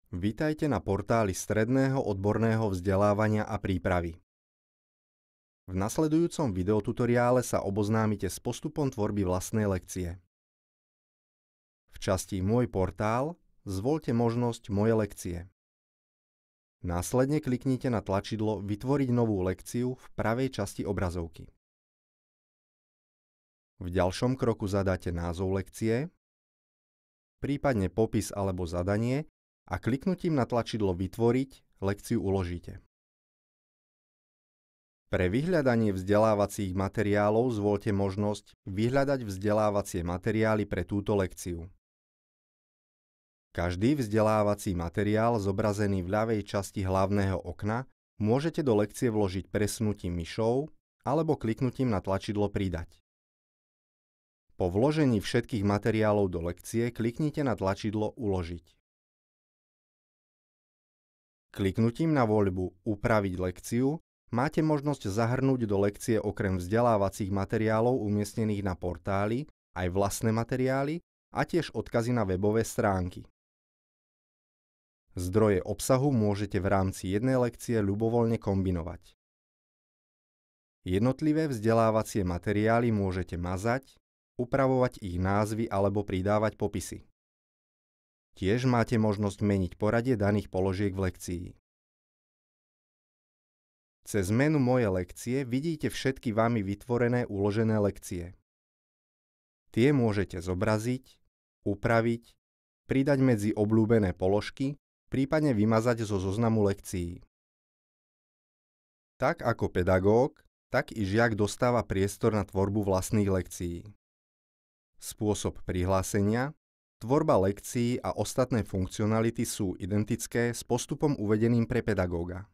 Vitajte na portáli Stredného odborného vzdelávania a prípravy. V nasledujúcom videotutoriále sa oboznámite s postupom tvorby vlastnej lekcie. V časti Môj portál zvoľte možnosť Moje lekcie. Následne kliknite na tlačidlo Vytvoriť novú lekciu v pravej časti obrazovky. V ďalšom kroku zadáte názov lekcie, prípadne popis alebo zadanie a kliknutím na tlačidlo Vytvoriť lekciu uložíte. Pre vyhľadanie vzdelávacích materiálov zvoľte možnosť Vyhľadať vzdelávacie materiály pre túto lekciu. Každý vzdelávací materiál zobrazený v ľavej časti hlavného okna môžete do lekcie vložiť presunutím myšou alebo kliknutím na tlačidlo Pridať. Po vložení všetkých materiálov do lekcie kliknite na tlačidlo Uložiť. Kliknutím na voľbu Upraviť lekciu máte možnosť zahrnúť do lekcie okrem vzdelávacích materiálov umiestnených na portáli aj vlastné materiály a tiež odkazy na webové stránky. Zdroje obsahu môžete v rámci jednej lekcie ľubovoľne kombinovať. Jednotlivé vzdelávacie materiály môžete mazať, upravovať ich názvy alebo pridávať popisy. Tiež máte možnosť meniť poradie daných položiek v lekcii. Cez menu Moje lekcie vidíte všetky vami vytvorené uložené lekcie. Tie môžete zobraziť, upraviť, pridať medzi obľúbené položky, prípadne vymazať zo zoznamu lekcií. Tak ako pedagóg, tak i žiak dostáva priestor na tvorbu vlastných lekcií. Spôsob prihlásenia, tvorba lekcií a ostatné funkcionality sú identické s postupom uvedeným pre pedagóga.